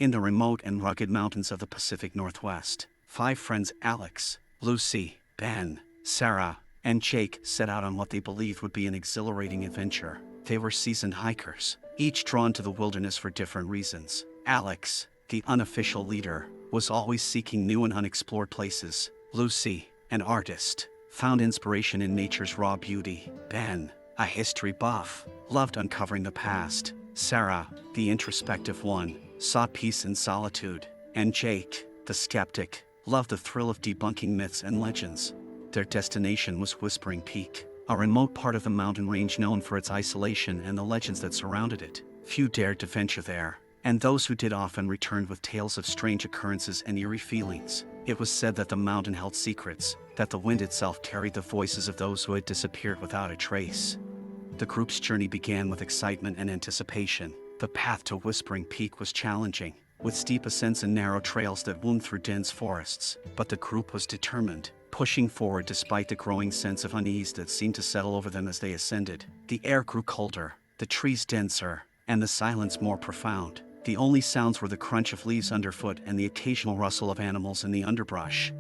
In the remote and rugged mountains of the Pacific Northwest, 5 friends Alex, Lucy, Ben, Sarah, and Jake set out on what they believed would be an exhilarating adventure. They were seasoned hikers, each drawn to the wilderness for different reasons. Alex, the unofficial leader, was always seeking new and unexplored places. Lucy, an artist, found inspiration in nature's raw beauty. Ben, a history buff, loved uncovering the past. Sarah, the introspective one, sought peace in solitude. And Jake, the skeptic, loved the thrill of debunking myths and legends. Their destination was Whispering Peak, a remote part of the mountain range known for its isolation and the legends that surrounded it. Few dared to venture there, and those who did often returned with tales of strange occurrences and eerie feelings. It was said that the mountain held secrets, that the wind itself carried the voices of those who had disappeared without a trace. The group's journey began with excitement and anticipation. The path to Whispering Peak was challenging, with steep ascents and narrow trails that wound through dense forests. But the group was determined, pushing forward despite the growing sense of unease that seemed to settle over them as they ascended. The air grew colder, the trees denser, and the silence more profound. The only sounds were the crunch of leaves underfoot and the occasional rustle of animals in the underbrush.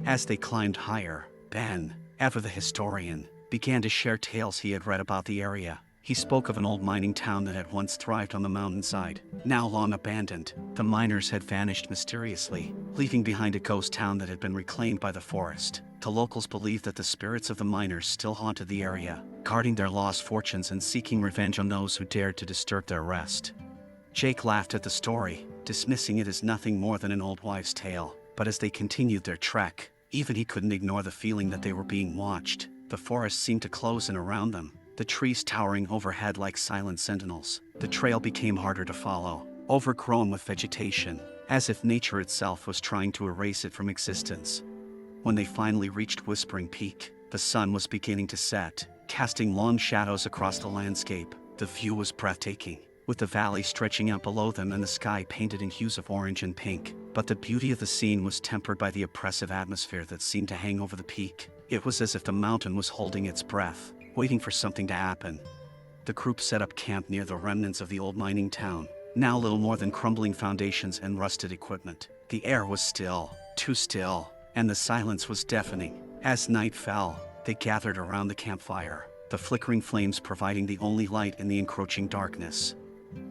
As they climbed higher, Ben, ever the historian, began to share tales he had read about the area. He spoke of an old mining town that had once thrived on the mountainside. Now long abandoned, the miners had vanished mysteriously, leaving behind a ghost town that had been reclaimed by the forest. The locals believed that the spirits of the miners still haunted the area, guarding their lost fortunes and seeking revenge on those who dared to disturb their rest. Jake laughed at the story, dismissing it as nothing more than an old wives' tale. But as they continued their trek, even he couldn't ignore the feeling that they were being watched. The forest seemed to close in around them, the trees towering overhead like silent sentinels. The trail became harder to follow, overgrown with vegetation, as if nature itself was trying to erase it from existence. When they finally reached Whispering Peak, the sun was beginning to set, casting long shadows across the landscape. The view was breathtaking, with the valley stretching out below them and the sky painted in hues of orange and pink. But the beauty of the scene was tempered by the oppressive atmosphere that seemed to hang over the peak. It was as if the mountain was holding its breath, waiting for something to happen. The group set up camp near the remnants of the old mining town, now little more than crumbling foundations and rusted equipment. The air was still, too still, and the silence was deafening. As night fell, they gathered around the campfire, the flickering flames providing the only light in the encroaching darkness.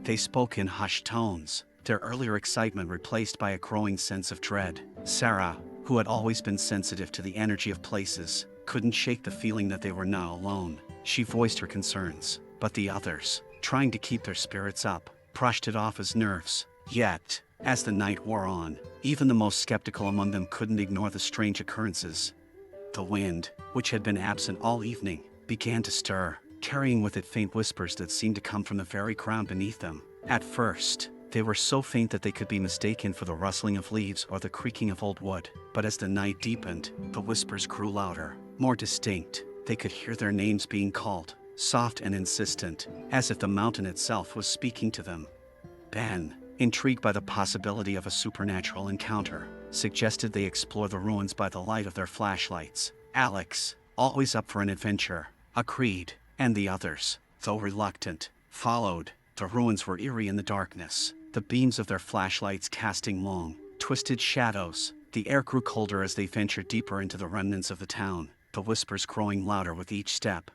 They spoke in hushed tones, their earlier excitement replaced by a growing sense of dread. Sarah, who had always been sensitive to the energy of places, couldn't shake the feeling that they were now alone. She voiced her concerns, but the others, trying to keep their spirits up, brushed it off as nerves. Yet, as the night wore on, even the most skeptical among them couldn't ignore the strange occurrences. The wind, which had been absent all evening, began to stir, carrying with it faint whispers that seemed to come from the very ground beneath them. At first, they were so faint that they could be mistaken for the rustling of leaves or the creaking of old wood. But as the night deepened, the whispers grew louder, more distinct. They could hear their names being called, soft and insistent, as if the mountain itself was speaking to them. Ben, intrigued by the possibility of a supernatural encounter, suggested they explore the ruins by the light of their flashlights. Alex, always up for an adventure, agreed, and the others, though reluctant, followed. The ruins were eerie in the darkness, the beams of their flashlights casting long, twisted shadows. The air grew colder as they ventured deeper into the remnants of the town, the whispers growing louder with each step.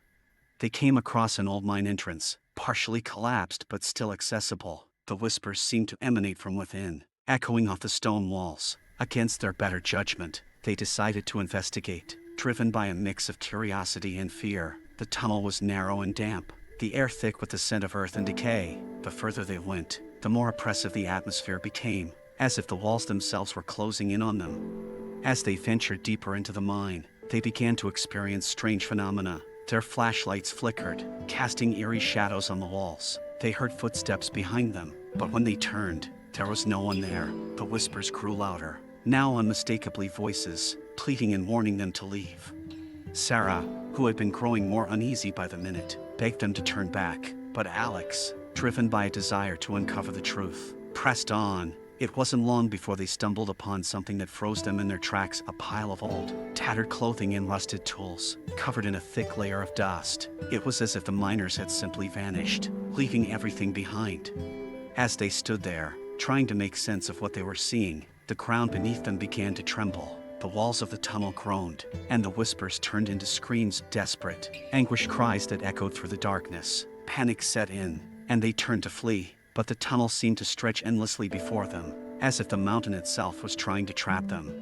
They came across an old mine entrance, partially collapsed but still accessible. The whispers seemed to emanate from within, echoing off the stone walls. Against their better judgment, they decided to investigate, driven by a mix of curiosity and fear. The tunnel was narrow and damp, the air thick with the scent of earth and decay. The further they went, the more oppressive the atmosphere became, as if the walls themselves were closing in on them. As they ventured deeper into the mine, they began to experience strange phenomena. Their flashlights flickered, casting eerie shadows on the walls. They heard footsteps behind them, but when they turned, there was no one there. The whispers grew louder, now unmistakably voices, pleading and warning them to leave. Sarah, who had been growing more uneasy by the minute, begged them to turn back, but Alex, driven by a desire to uncover the truth, pressed on. It wasn't long before they stumbled upon something that froze them in their tracks, a pile of old, tattered clothing and rusted tools, covered in a thick layer of dust. It was as if the miners had simply vanished, leaving everything behind. As they stood there, trying to make sense of what they were seeing. The ground beneath them began to tremble. The walls of the tunnel groaned, and the whispers turned into screams, desperate, anguished cries that echoed through the darkness. Panic set in, and they turned to flee, but the tunnel seemed to stretch endlessly before them, as if the mountain itself was trying to trap them.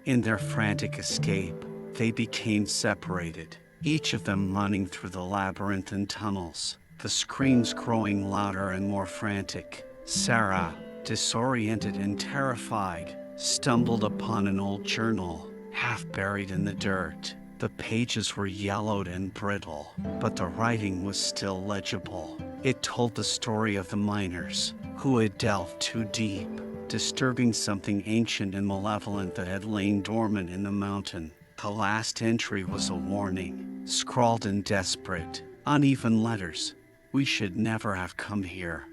In their frantic escape, they became separated, each of them running through the labyrinthine tunnels, the screams growing louder and more frantic. Sarah, disoriented and terrified, stumbled upon an old journal, half buried in the dirt. The pages were yellowed and brittle, but the writing was still legible. It told the story of the miners, who had delved too deep, disturbing something ancient and malevolent that had lain dormant in the mountain. The last entry was a warning, scrawled in desperate, uneven letters. "We should never have come here."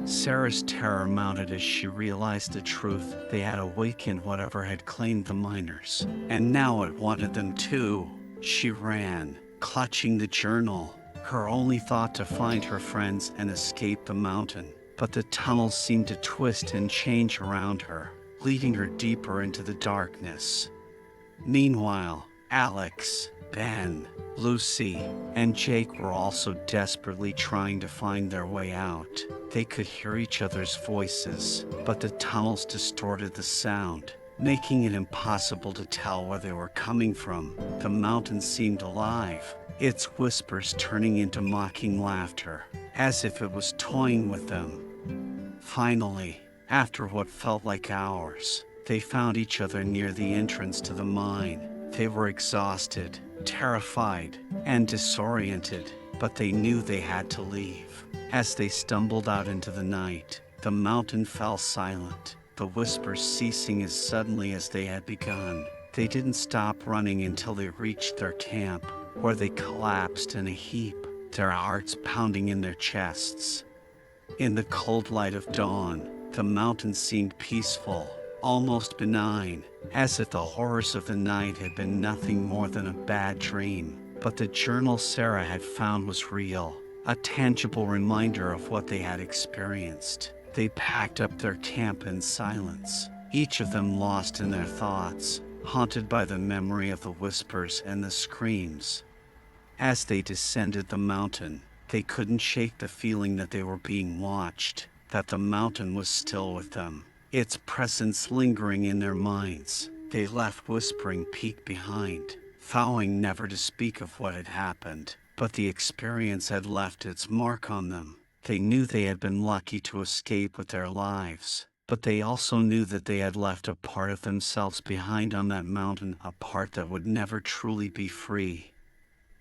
Sarah's terror mounted as she realized the truth. They had awakened whatever had claimed the miners, and now it wanted them too. She ran, clutching the journal, her only thought to find her friends and escape the mountain. But the tunnels seemed to twist and change around her, leading her deeper into the darkness. Meanwhile, Alex, Ben, Lucy, and Jake were also desperately trying to find their way out. They could hear each other's voices, but the tunnels distorted the sound, making it impossible to tell where they were coming from. The mountain seemed alive, its whispers turning into mocking laughter, as if it was toying with them. Finally, after what felt like hours, they found each other near the entrance to the mine. They were exhausted, terrified, and disoriented, but they knew they had to leave. As they stumbled out into the night, the mountain fell silent, the whispers ceasing as suddenly as they had begun. They didn't stop running until they reached their camp, where they collapsed in a heap, their hearts pounding in their chests. In the cold light of dawn, the mountain seemed peaceful, almost benign, as if the horrors of the night had been nothing more than a bad dream. But the journal Sarah had found was real, a tangible reminder of what they had experienced. They packed up their camp in silence, each of them lost in their thoughts, haunted by the memory of the whispers and the screams. As they descended the mountain, they couldn't shake the feeling that they were being watched, that the mountain was still with them, its presence lingering in their minds. They left Whispering Peak behind, vowing never to speak of what had happened, but the experience had left its mark on them. They knew they had been lucky to escape with their lives, but they also knew that they had left a part of themselves behind on that mountain, a part that would never truly be free.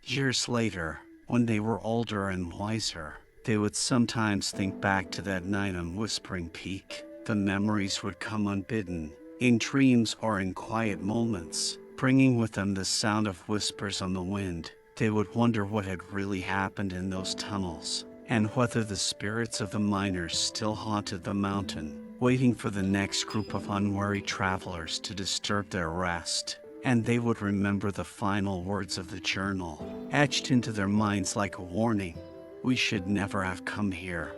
Years later, when they were older and wiser, they would sometimes think back to that night on Whispering Peak. The memories would come unbidden, in dreams or in quiet moments, bringing with them the sound of whispers on the wind. They would wonder what had really happened in those tunnels, and whether the spirits of the miners still haunted the mountain, waiting for the next group of unwary travelers to disturb their rest. And they would remember the final words of the journal, etched into their minds like a warning. "We should never have come here."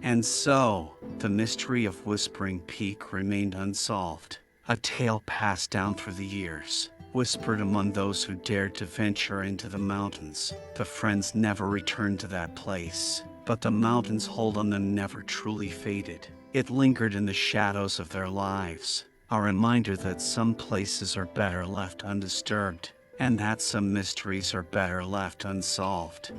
And so, the mystery of Whispering Peak remained unsolved, a tale passed down through the years, whispered among those who dared to venture into the mountains. The friends never returned to that place, but the mountain's hold on them never truly faded. It lingered in the shadows of their lives, a reminder that some places are better left undisturbed, and that some mysteries are better left unsolved.